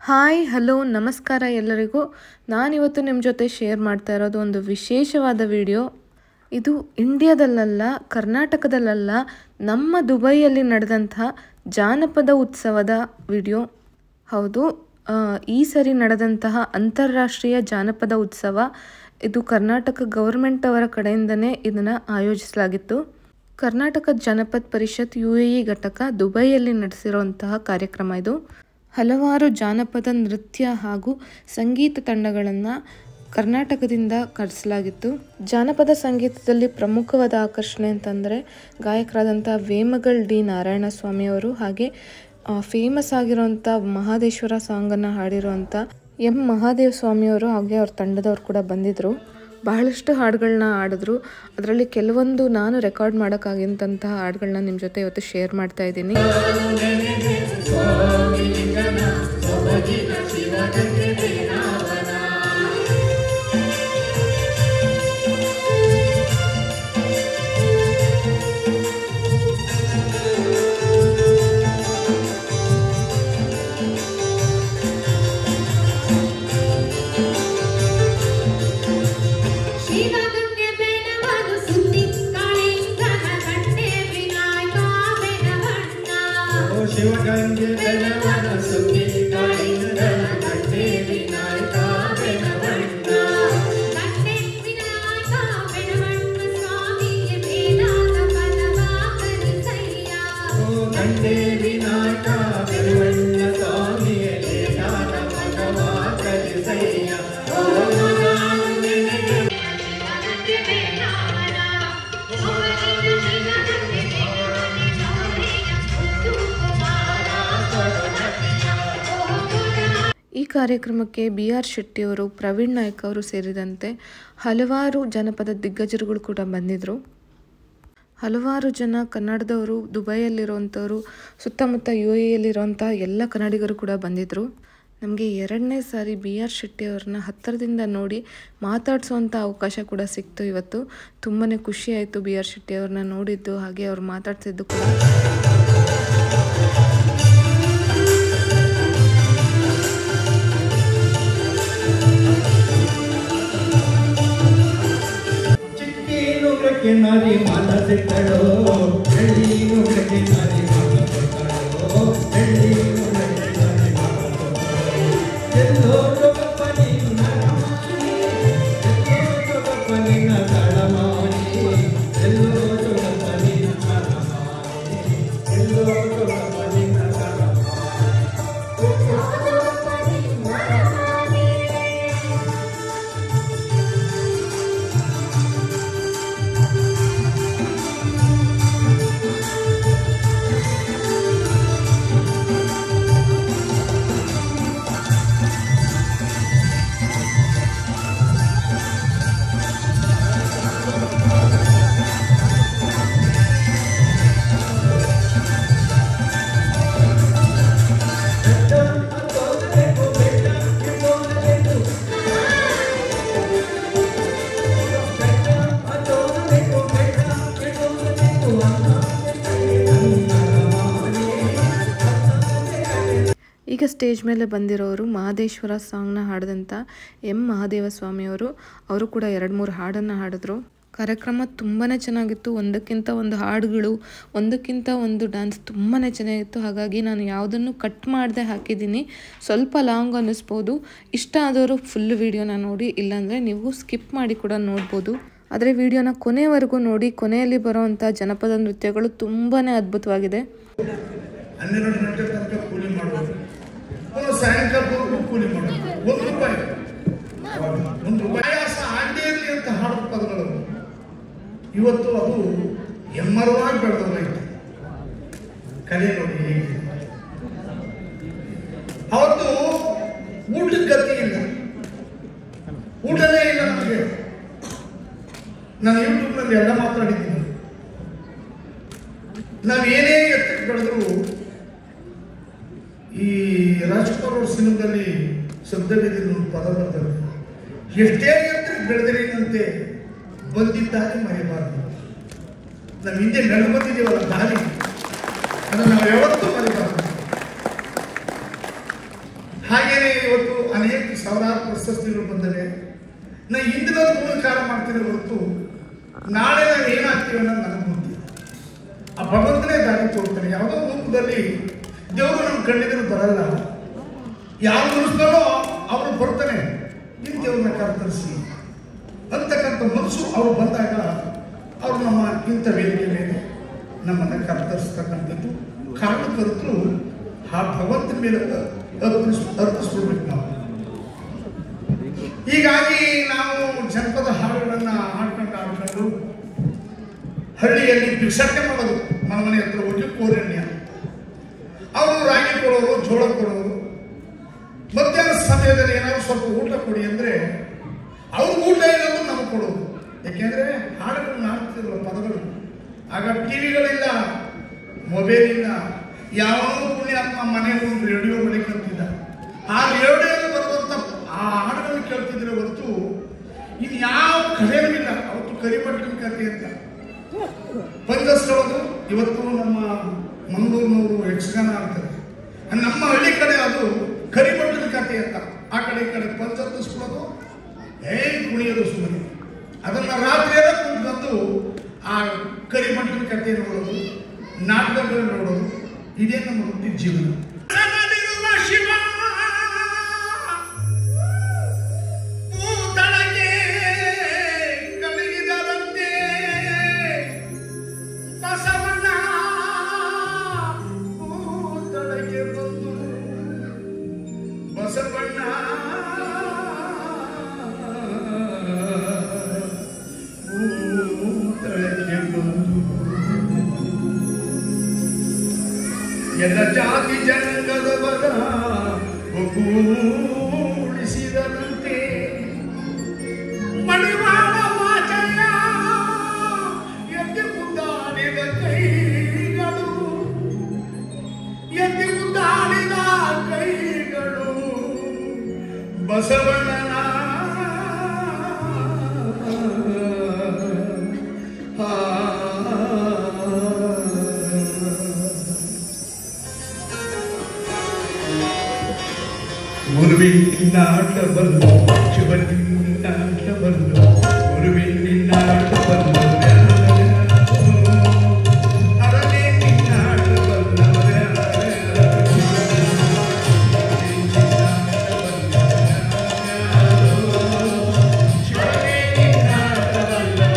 Hi hello ನಮಸ್ಕಾರ ಎಲ್ಲರಿಗೂ. ನಾನಿವತ್ತು ನಿಮ್ಮ ಜೊತೆ ಶೇರ್ ಮಾಡ್ತಾ ಇರೋದು ಒಂದು ವಿಶೇಷವಾದ ವಿಡಿಯೋ. ಇದು ಇಂಡಿಯಾದಲ್ಲ, ಕರ್ನಾಟಕದಲ್ಲ, ನಮ್ಮ ದುಬೈಯಲ್ಲಿ ನಡೆದಂತಹ ಜಾನಪದ ಉತ್ಸವದ ವಿಡಿಯೋ. ಹೌದು, ಈ ಸರಿ ನಡೆದಂತಹ ಅಂತಾರಾಷ್ಟ್ರೀಯ ಜಾನಪದ ಉತ್ಸವ ಇದು ಕರ್ನಾಟಕ ಗೌರ್ಮೆಂಟ್ ಅವರ ಕಡೆಯಿಂದನೇ ಇದನ್ನು ಆಯೋಜಿಸಲಾಗಿತ್ತು. ಕರ್ನಾಟಕ ಜನಪದ ಪರಿಷತ್ UAE ಘಟಕ ದುಬೈಯಲ್ಲಿ ನಡೆಸಿರುವಂತಹ ಕಾರ್ಯಕ್ರಮ ಇದು. ಹಲವಾರು ಜಾನಪದ ನೃತ್ಯ ಹಾಗೂ ಸಂಗೀತ ತಂಡಗಳನ್ನು ಕರ್ನಾಟಕದಿಂದ ಕರೆಸಲಾಗಿತ್ತು. ಜಾನಪದ ಸಂಗೀತದಲ್ಲಿ ಪ್ರಮುಖವಾದ ಆಕರ್ಷಣೆ ಅಂತಂದರೆ ಗಾಯಕರಾದಂಥ ವೇಮಗಲ್ ಡಿ ನಾರಾಯಣ ಸ್ವಾಮಿಯವರು, ಹಾಗೆ ಫೇಮಸ್ ಆಗಿರುವಂಥ ಮಹಾದೇಶ್ವರ ಸಾಂಗನ್ನು ಹಾಡಿರುವಂಥ ಎಂ ಮಹಾದೇವ ಸ್ವಾಮಿಯವರು ಹಾಗೆ ಅವ್ರ ತಂಡದವರು ಕೂಡ ಬಂದಿದ್ದರು. ಬಹಳಷ್ಟು ಹಾಡುಗಳನ್ನ ಹಾಡಿದ್ರು. ಅದರಲ್ಲಿ ಕೆಲವೊಂದು ನಾನು ರೆಕಾರ್ಡ್ ಮಾಡೋಕ್ಕಾಗಿಂತಹ ಹಾಡುಗಳನ್ನ ನಿಮ್ಮ ಜೊತೆ ಇವತ್ತು ಶೇರ್ ಮಾಡ್ತಾ ಇದ್ದೀನಿ. ಶಿವಗಂಗೆ ಬೆನವನ ಸುದ್ದಿ ಕಾಳಿಂಗನ ಕಟ್ಟೆ ವಿನಾಯಕ ಬೆನವಣ್ಣ ಕಟ್ಟೆ ವಿನಾಯಕ ಬೆನವಣ್ಣ ಸ್ವಾಮಿಗೆ ಬೇಡಾದ ಪದವ ಕಲಿಸಯ್ಯ. ಕಟ್ಟೆ ವಿನಾಯಕ ಬೆನವಣ್ಣ ಸ್ವಾಮಿಗೆ ಬೇಡಾದ ಪದವ ಕಲಿಸಯ್ಯ. ಈ ಕಾರ್ಯಕ್ರಮಕ್ಕೆ BR ಶೆಟ್ಟಿಯವರು, ಪ್ರವೀಣ್ ನಾಯ್ಕ್ ಅವರು ಸೇರಿದಂತೆ ಹಲವಾರು ಜನಪದ ದಿಗ್ಗಜರುಗಳು ಕೂಡ ಬಂದಿದ್ದರು. ಹಲವಾರು ಜನ ಕನ್ನಡದವರು, ದುಬೈಯಲ್ಲಿರುವಂಥವರು, ಸುತ್ತಮುತ್ತ UAEಯಲ್ಲಿರುವಂಥ ಎಲ್ಲ ಕನ್ನಡಿಗರು ಕೂಡ ಬಂದಿದ್ದರು. ನಮಗೆ 2ನೇ ಸಾರಿ BR ಶೆಟ್ಟಿಯವ್ರನ್ನ ಹತ್ತಿರದಿಂದ ನೋಡಿ ಮಾತಾಡಿಸೋವಂಥ ಅವಕಾಶ ಕೂಡ ಸಿಕ್ತು. ಇವತ್ತು ತುಂಬಾ ಖುಷಿ ಆಯಿತು BR ಶೆಟ್ಟಿಯವ್ರನ್ನ ನೋಡಿದ್ದು, ಹಾಗೆ ಅವ್ರು ಮಾತಾಡ್ತಿದ್ದು ಕೂಡ. ನಾರಿ ಮಾನಸಿಕಳೋ ಎಳ್ಳಿ ನುಗ್ಗಕ್ಕೆ ನಾರಿ ಮಾನಸಿಕಳೋ ಎಳ್ಳಿ ನುಗ್ಗಕ್ಕೆ ನಾರಿ ಮಾನಸಿಕಳೋ ಎಲ್ಲೋ ಜಗಪ್ಪನಿ ನರಮಾನಿ ಎಲ್ಲೋ ಜಗಪ್ಪನಿ ನರಮಾನಿ ಎಲ್ಲೋ ಜಗಪ್ಪನಿ ನರಮಾನಿ ಎಲ್ಲೋ ಜಗಪ್ಪನಿ ನರಮಾನಿ. ಈಗ ಸ್ಟೇಜ್ ಮೇಲೆ ಬಂದಿರೋರು ಮಹಾದೇಶ್ವರ ಸಾಂಗ್ನ ಹಾಡಿದಂಥ ಎಂ ಮಹಾದೇವ ಸ್ವಾಮಿಯವರು. ಅವರು ಕೂಡ 2-3 ಹಾಡನ್ನು ಹಾಡಿದ್ರು. ಕಾರ್ಯಕ್ರಮ ತುಂಬಾ ಚೆನ್ನಾಗಿತ್ತು. ಒಂದಕ್ಕಿಂತ ಒಂದು ಹಾಡುಗಳು, ಒಂದಕ್ಕಿಂತ ಒಂದು ಡ್ಯಾನ್ಸ್ ತುಂಬಾ ಚೆನ್ನಾಗಿತ್ತು. ಹಾಗಾಗಿ ನಾನು ಯಾವುದನ್ನು ಕಟ್ ಮಾಡದೆ ಹಾಕಿದ್ದೀನಿ. ಸ್ವಲ್ಪ ಲಾಂಗ್ ಅನ್ನಿಸ್ಬೋದು. ಇಷ್ಟ ಆದವರು ಫುಲ್ ವಿಡಿಯೋನ ನೋಡಿ, ಇಲ್ಲಾಂದರೆ ನೀವು ಸ್ಕಿಪ್ ಮಾಡಿ ಕೂಡ ನೋಡ್ಬೋದು. ಆದರೆ ವಿಡಿಯೋನ ಕೊನೆವರೆಗೂ ನೋಡಿ. ಕೊನೆಯಲ್ಲಿ ಬರೋವಂಥ ಜನಪದ ನೃತ್ಯಗಳು ತುಂಬಾ ಅದ್ಭುತವಾಗಿದೆ. 12 ಗಂಟೆ ತನಕ ಕೂಲಿ ಮಾಡೋದು, ಸಾಯಂಕಾಲದವರೆಗೂ ಕೂಲಿ ಮಾಡೋದು. ಒಂದು ರೂಪಾಯಿ ಆಯಾಸ ಆಗದೇ ಇರಲಿ ಅಂತ ಹಾಡುವ ಪದಗಳು ಇವತ್ತು ಅದು ಎಮ್ಮರವಾಗಿ ಬೆಳೆದವೈತೆ. ಕಲೆ ನೋಡಿ ಹೇಗೆ ಅವತ್ತು ಊಟದ ಗತಿ ಇಲ್ಲ, ಊಟನೇ ಇಲ್ಲ ನಮಗೆ. ನಾನು ಯೂಟ್ಯೂಬ್ನಲ್ಲಿ ಎಲ್ಲ ಮಾತಾಡಿದ್ದೀನಿ. ನಾವೇನೇ ಎತ್ತಕ್ಕೆ ಬೆಳೆದ್ರು, ಈ ರಾಜ್ಕುಮಾರ್ ಅವ್ರ ಸಿನಿಮಾದಲ್ಲಿ ಶಬ್ದವಿದ್ದ ಒಂದು ಪದ ಬರ್ತದೆ, ಎಷ್ಟೇ ಎತ್ತಕ್ಕೆ ಬೆಳೆದ್ರೇನಂತೆ ಬಂದಿದ್ದಾಗಿ ಮರೆಯಬಾರದು. ನಾವು ಹಿಂದೆ ನಡೆದು ಬಂದಿದ್ದೀವಲ್ಲ ದಾರಿ, ಅದನ್ನು ನಾವು ಯಾವತ್ತೂ ಮರೆಯಬಾರದು. ಹಾಗೇನೆ ಇವತ್ತು ಅನೇಕ ಸಾವಿರಾರು ಪ್ರಶಸ್ತಿಗಳು ಬಂದರೆ ನಾ ಇಂದಿನ ಗುಣಕಾರ ಮಾಡ್ತೀನಿ ಹೊರತು ನಾಳೆ ನಾವು ಏನಾಗ್ತೀವಿ ಅನ್ನೋದು ನನಗೆ ಗೊತ್ತಿಲ್ಲ. ಆ ಭಗವಂತನೇ ದಾರಿ ತೋರ್ತಾನೆ. ಯಾವುದೋ ರೂಪದಲ್ಲಿ ದೇವರು ನಮ್ಮ ಕಣ್ಣಿದ್ರೆ ಬರಲ್ಲ. ಯಾರು ಉಳಿಸ್ತಾರೋ ಅವರು ಬರ್ತಾನೆ, ಇಂಥವ್ರನ್ನ ಕರ್ತರಿಸಿ ಅಂತಕ್ಕಂಥ ಮನಸ್ಸು ಅವರು ಬಂದಾಗ ಅವರು ನಮ್ಮ ಇಂಥ ವೇದಿಕೆ ಮೇಲೆ ನಮ್ಮನ್ನು ಕರ್ತರಿಸ್ತಕ್ಕಂಥದ್ದು ಕಾರಣ ಕರ್ತರು ಆ ಭಗವಂತನ ಮೇಲೆ ಅರ್ಪಿಸ್ಬಿಡ್ಬೇಕು ನಾವು. ಹೀಗಾಗಿ ನಾವು ಜನಪದ ಹಾಡುಗಳನ್ನು ಹಾಡ್ಕೊಂಡು ಹಳ್ಳಿಯಲ್ಲಿ ಭಿಕ್ಷಾಟನೆ ಮಾಡೋದು. ಮನೆ ಹತ್ರ ಹೋಗಿ ಕೋರಣ್ಯ ಅವರು ರಾಗಿ ಕೊಡೋರು, ಜೋಳ ಕೊಡೋರು. ಮಧ್ಯಾಹ್ನ ಸಮಯದಲ್ಲಿ ಏನಾದ್ರು ಸ್ವಲ್ಪ ಊಟ ಕೊಡಿ ಅಂದರೆ ಅವ್ರ ಊಟ ಏನಾದ್ರು ನಮಗೆ ಕೊಡೋದು. ಯಾಕೆಂದ್ರೆ ಹಾಡುಗಳು ನಾಡ್ತಿದ್ರು ಪದಗಳು. ಆಗ ಟಿವಿಗಳಿಲ್ಲ, ಮೊಬೈಲ್ ಇಲ್ಲ. ಯಾವನೋ ಪುಣ್ಯಾತ್ಮ ಮನೆಗೆ ಒಂದು ರೇಡಿಯೋ ಬಳಿ ಕೇಳ್ತಿದ್ದ. ಆ ರೇಡಿಯೋದಲ್ಲಿ ಬರುವಂತ ಆ ಹಾಡುಗಳನ್ನು ಕೇಳ್ತಿದ್ರೆ ಹೊರತು ಇದು ಯಾವ ಕಥೆನೂ ಇಲ್ಲ. ಅವತ್ತು ಕರಿಮಠದ ಕಥೆ ಅಂತ ಪಂಚಸ್ಥಳದು. ಇವತ್ತು ನಮ್ಮ ಮಂಗಳೂರಿನವರು ಯಕ್ಷಗಾನ ಆಗ್ತಾರೆ. ನಮ್ಮ ಹಳ್ಳಿ ಕಡೆ ಅದು ಕರಿಮಠದ ಕಥೆ ಅಂತ. ಆ ಕಡೆ ಈ ಕಡೆ ಪಂಚತ್ತಿಸ್ಕೊಳ್ಳೋದು, ಕುಣಿಯೋದು ಸುಮ್ಮನೆ. ಅದನ್ನ ರಾತ್ರಿ ಎಲ್ಲ ಕುಂತ್ಕೊಂಡು ಆ ಕರಿಮಠದ ಕಥೆ ನೋಡೋದು, ನಾಟಕಗಳು ನೋಡೋದು, ಇದೇ ನಮ್ಮ ವೃತ್ತಿ ಜೀವನ. ಶಿವ ಭೂತಳಗೆ ಕಲಗಿದರಂತೆ ಬಸವಣ್ಣ ಭೂತಳಗೆ ಬಂದು ಬಸವಣ್ಣ ಭೂತಳಗೆ ಬಂದು ಎಲ್ಲ ಜಾತಿ ಜನಾಂಗದವರ ಒಗ್ಗೂಡಿಸಿದಂತೆ ಮಡಿವಾಳ ವಾಚಯ ಎತ್ತಿ ಮುದ್ದಾಡಿದ ಕೈಗಳು, ಎತ್ತಿ ಮುದ್ದಾಡಿದ ಕೈಗಳು ಬಸವಣ್ಣನ ಗುರುವಿನಾಟವನ್ನು ಶಿವನಿನಾಟವನ್ನು ಗುರುವಿನಾಟವನ್ನು ಅರನೇ ನಿನ್ನಾಟವನ್ನು ಶಿವನೇ ನಿನ್ನಾಟವನ್ನು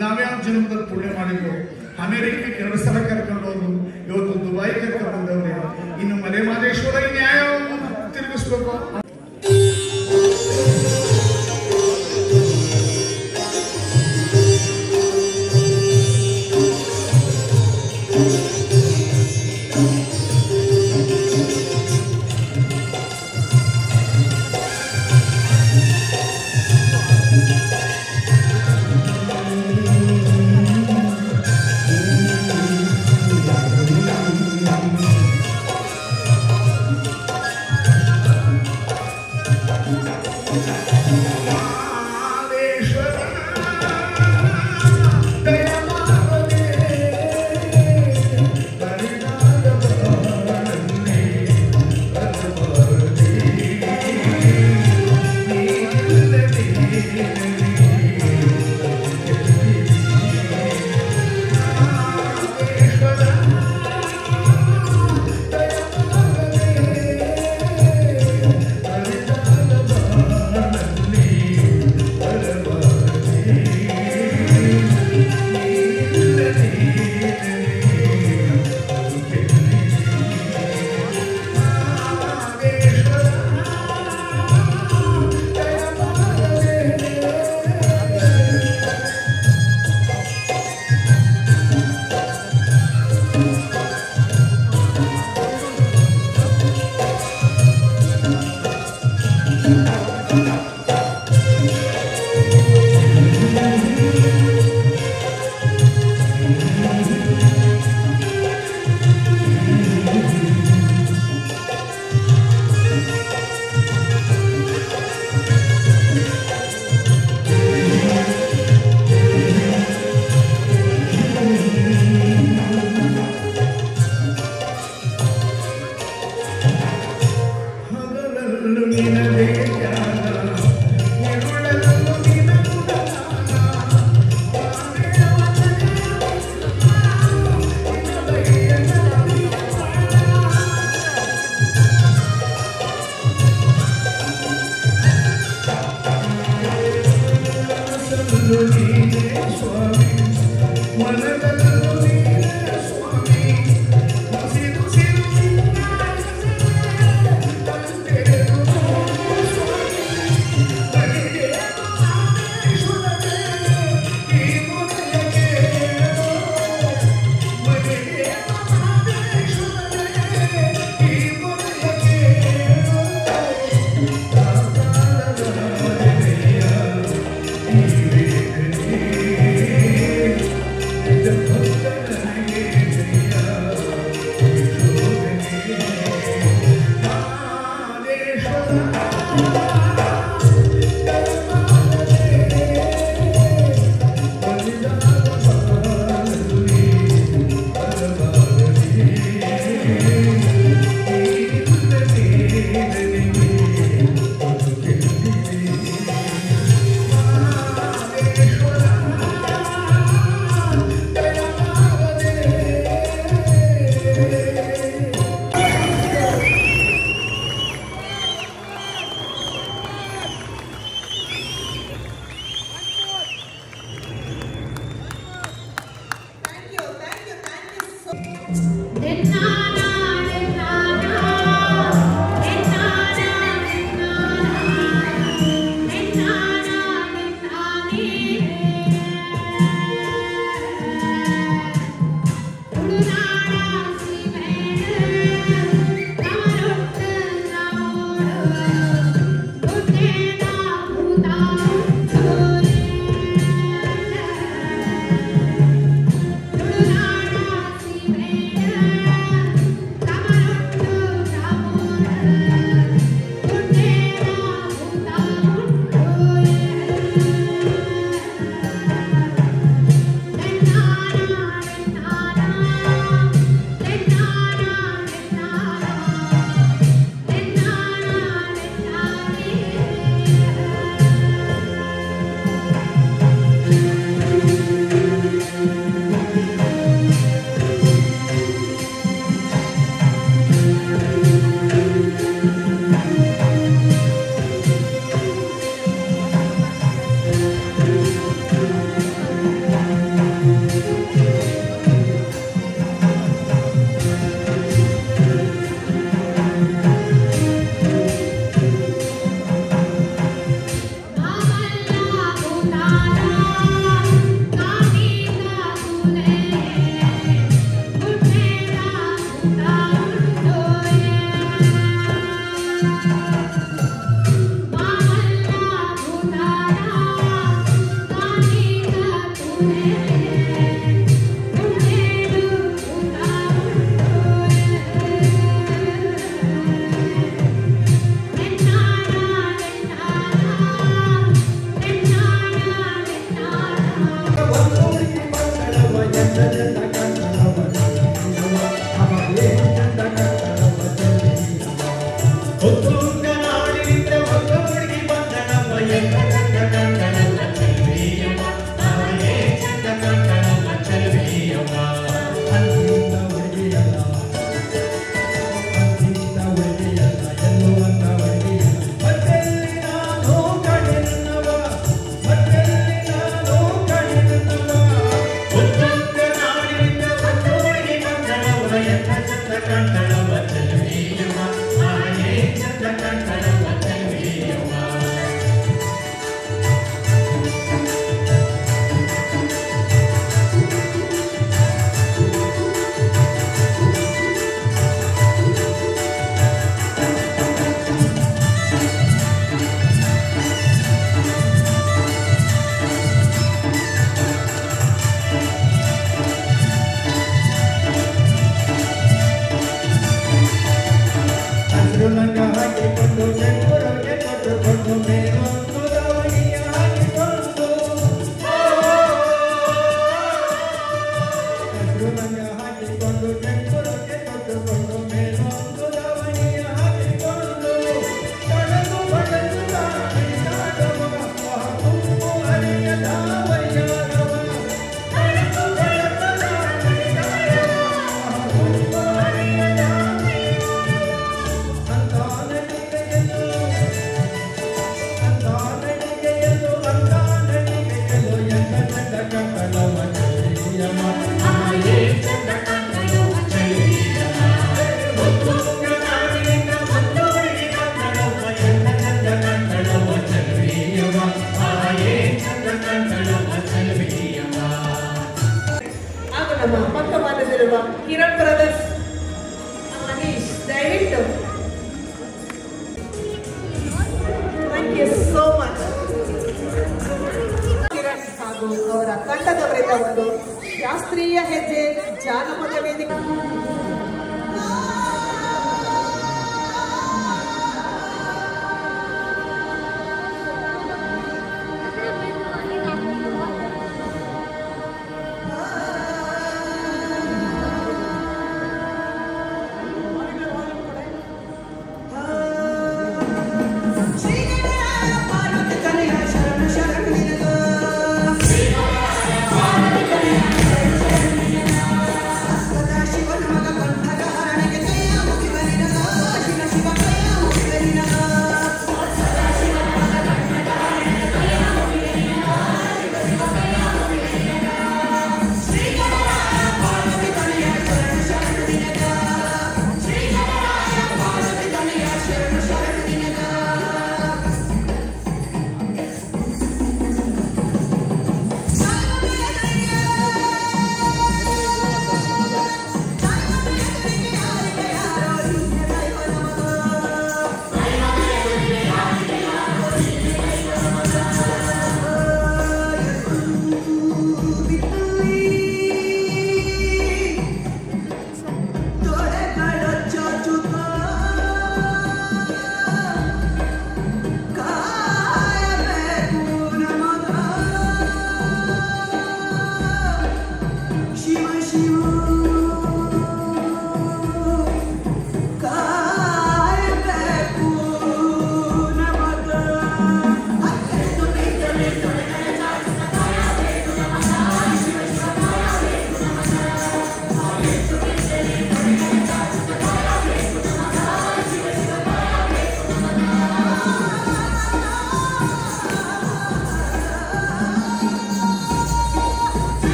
ನಾವ್ಯಾವ ಜನ್ಮದಲ್ಲಿ ಪುಣ್ಯ ಮಾಡಿದ್ವು. ಅಮೆರಿಕಕ್ಕೆ 2 ಸಲ ಕರ್ಕೊಂಡು ಹೋದ್ರು, ಇವತ್ತು ದುಬೈ ಕರ್ಕೊಂಡು ಬಂದವ್ರೆ. ಇನ್ನು ಮಲೆ ಮಾದೇಶ್ವರ ನ್ಯಾಯ ತಿರುಗಿಸ್ಬೇಕು. ನಮ್ಮ ಪಕ್ಕ ಮಾನದಲ್ಲಿರುವ ಕಿರಣ್ ಬ್ರದರ್ಸ್ ಮನೀಶ್ ದಯವಿಟ್ಟು. Thank you so much. Kiran ಹಾಗೂ ಅವರ ತಂಡದವರಿಂದ ಒಂದು ಶಾಸ್ತ್ರೀಯ ಹೆಜ್ಜೆ ಜಾನಪದ ವೇದಿಕೆ.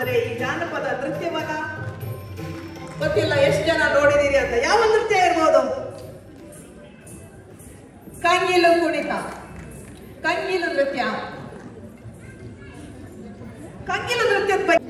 ಆದರೆ ಈ ಜಾನಪದ ನೃತ್ಯವನ್ನ ಗೊತ್ತಿಲ್ಲ ಎಷ್ಟು ಜನ ನೋಡಿದಿರಿ ಅಂತ. ಯಾವ ನೃತ್ಯ ಇರ್ಬೋದು? ಕಂಗಿಲು ಕುಣಿತ, ಕಂಗಿಲು ನೃತ್ಯ. ಕಂಗಿಲು ನೃತ್ಯದ ಬಗ್ಗೆ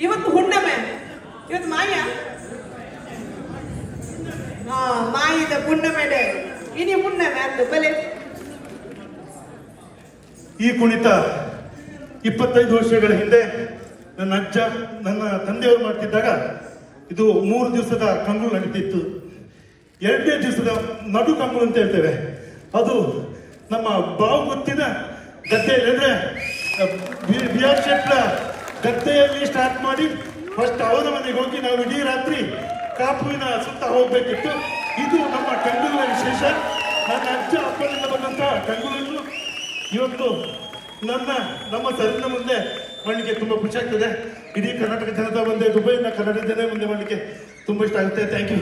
ಇವತ್ತು ಹುಣ್ಣಮೆ, ಇವತ್ತು ಮಾಯ. ಮಾಯದ ಹುಣ್ಣಮೆಡೆ ಇನಿ ಹುಣ್ಣಮೆ ಅಂದು ಬಲೆ. ಈ ಕುಣಿತ 25 ವರ್ಷಗಳ ಹಿಂದೆ ನನ್ನ ಅಜ್ಜ ನನ್ನ ತಂದೆಯವರು ಮಾಡ್ತಿದ್ದಾಗ ಇದು 3 ದಿವಸದ ಕಂಗುಲು ನಡೀತಿತ್ತು. 2ನೇ ದಿವಸದ ನಡು ಕಂಗುಲು ಅಂತ ಹೇಳ್ತೇವೆ. ಅದು ನಮ್ಮ ಬಾವು ಗೊತ್ತಿನ ಗದ್ದೆಯಲ್ಲಿ ಅಂದ್ರೆ ಬಿ ಆರ್ ಶೆಟ್ರ ಗದ್ದೆಯಲ್ಲಿ ಸ್ಟಾರ್ಟ್ ಮಾಡಿ ಫಸ್ಟ್ ಅವರ ಮನೆಗೆ ಹೋಗಿ ನಾವು ಇಡೀ ರಾತ್ರಿ ಕಾಪುವಿನ ಸುತ್ತ ಹೋಗ್ಬೇಕಿತ್ತು. ಇದು ನಮ್ಮ ಕಂಗುಲಿನ ವಿಶೇಷ. ನನ್ನ ಅಜ್ಜ ಅಪ್ಪನಿಂದ ಬಂದಂತ ಕಂಗುಲು ಇವತ್ತು ನಮ್ಮ ಸರಿನ ಮುಂದೆ ಮಾಡಲಿಕ್ಕೆ ತುಂಬಾ ಖುಷಿ ಆಗ್ತದೆ. ಇಡೀ ಕರ್ನಾಟಕ ಜನತಾ ಮುಂದೆ, ದುಬೈನ ಕರ್ನಾಟಕ ಜನ ಮುಂದೆ ಮಾಡಲಿಕ್ಕೆ ತುಂಬಾ ಇಷ್ಟ ಆಗುತ್ತೆ. Thank you.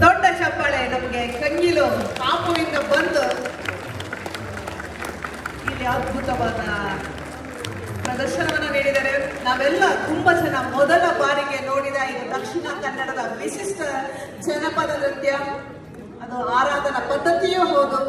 ದೊಡ್ಡ ಚಪ್ಪಾಳೆ ನಮಗೆ ಕಂಗಿಲು ಕಾಪುವಿಂದ ಬಂದು ಇಲ್ಲಿ ಅದ್ಭುತವಾದ ಪ್ರದರ್ಶನವನ್ನು ನೀಡಿದರೆ ನಾವೆಲ್ಲ ತುಂಬಾ ಜನ ಮೊದಲ ಬಾರಿಗೆ ನೋಡಿದ ಇದು ದಕ್ಷಿಣ ಕನ್ನಡದ ವಿಶಿಷ್ಟ ಜನಪದ ನೃತ್ಯ. ಅದು ಆರಾಧನಾ ಪದ್ಧತಿಯೂ ಹೌದು.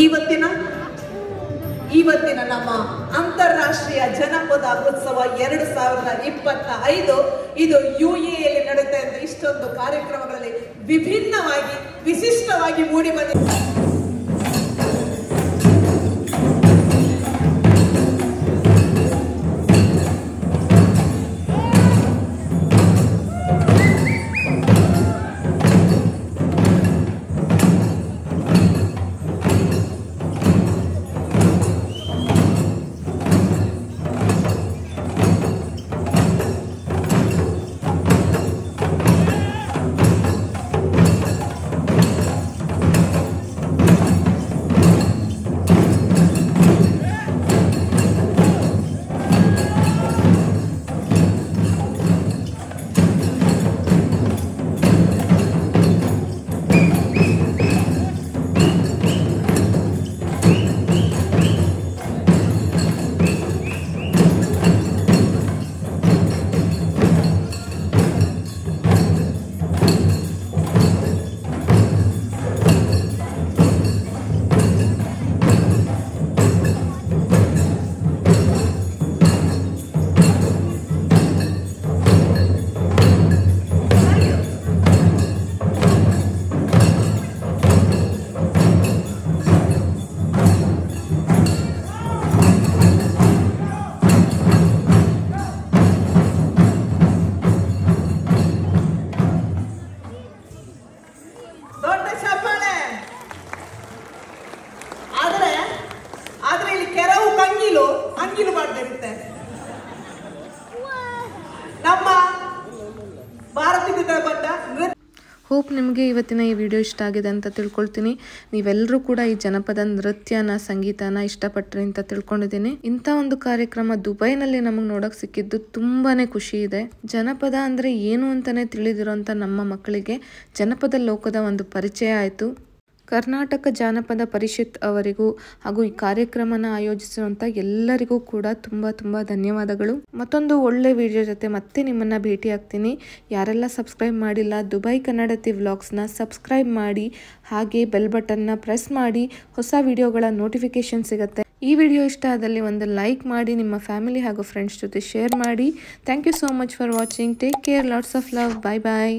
ಇವತ್ತಿನ ನಮ್ಮ ಅಂತಾರಾಷ್ಟ್ರೀಯ ಜನಪದ ಉತ್ಸವ 2025 ಇದು UAE ನಡೆಯುತ್ತೆ ಅಂತ ಇಷ್ಟೊಂದು ಕಾರ್ಯಕ್ರಮಗಳಲ್ಲಿ ವಿಭಿನ್ನವಾಗಿ ವಿಶಿಷ್ಟವಾಗಿ ಮೂಡಿ ಬಂದಿದೆ. ಅಂಗಿಲು ಮಾಡ್ತಿರುತ್ತೆ. ನಮ್ಮ ಭಾರತದಿಂದ ಬಂದ ಹೋಪ್ ನಿಮಗೆ ಇವತ್ತಿನ ಈ ವಿಡಿಯೋ ಇಷ್ಟ ಆಗಿದೆ ಅಂತ ತಿಳ್ಕೊಳ್ತೀನಿ. ನೀವೆಲ್ಲರೂ ಕೂಡ ಈ ಜನಪದ ನೃತ್ಯನ ಸಂಗೀತನ ಇಷ್ಟಪಟ್ರಿ ಅಂತ ತಿಳ್ಕೊಂಡಿದ್ದೀನಿ. ಇಂಥ ಒಂದು ಕಾರ್ಯಕ್ರಮ ದುಬೈನಲ್ಲಿ ನಮಗೆ ನೋಡೋಕೆ ಸಿಕ್ಕಿದ್ದು ತುಂಬಾನೇ ಖುಷಿ ಇದೆ. ಜನಪದ ಅಂದರೆ ಏನು ಅಂತಾನೆ ತಿಳಿದಿರೋಂಥ ನಮ್ಮ ಮಕ್ಕಳಿಗೆ ಜನಪದ ಲೋಕದ ಒಂದು ಪರಿಚಯ ಆಯಿತು. ಕರ್ನಾಟಕ ಜಾನಪದ ಪರಿಷತ್ ಅವರಿಗೂ ಹಾಗೂ ಈ ಕಾರ್ಯಕ್ರಮನ ಆಯೋಜಿಸುವಂಥ ಎಲ್ಲರಿಗೂ ಕೂಡ ತುಂಬ ಧನ್ಯವಾದಗಳು. ಮತ್ತೊಂದು ಒಳ್ಳೆ ವಿಡಿಯೋ ಜೊತೆ ಮತ್ತೆ ನಿಮ್ಮನ್ನು ಭೇಟಿ ಆಗ್ತೀನಿ. ಯಾರೆಲ್ಲ ಸಬ್ಸ್ಕ್ರೈಬ್ ಮಾಡಿಲ್ಲ ದುಬೈ ಕನ್ನಡತಿ ವ್ಲಾಗ್ಸ್ನ ಸಬ್ಸ್ಕ್ರೈಬ್ ಮಾಡಿ, ಹಾಗೆ ಬೆಲ್ ಬಟನ್ನ ಪ್ರೆಸ್ ಮಾಡಿ, ಹೊಸ ವಿಡಿಯೋಗಳ ನೋಟಿಫಿಕೇಶನ್ ಸಿಗುತ್ತೆ. ಈ ವಿಡಿಯೋ ಇಷ್ಟ ಆದಲ್ಲಿ ಒಂದು ಲೈಕ್ ಮಾಡಿ, ನಿಮ್ಮ ಫ್ಯಾಮಿಲಿ ಹಾಗೂ ಫ್ರೆಂಡ್ಸ್ ಜೊತೆ ಶೇರ್ ಮಾಡಿ. Thank you so much for watching. Take care. Lots of love. Bye bye.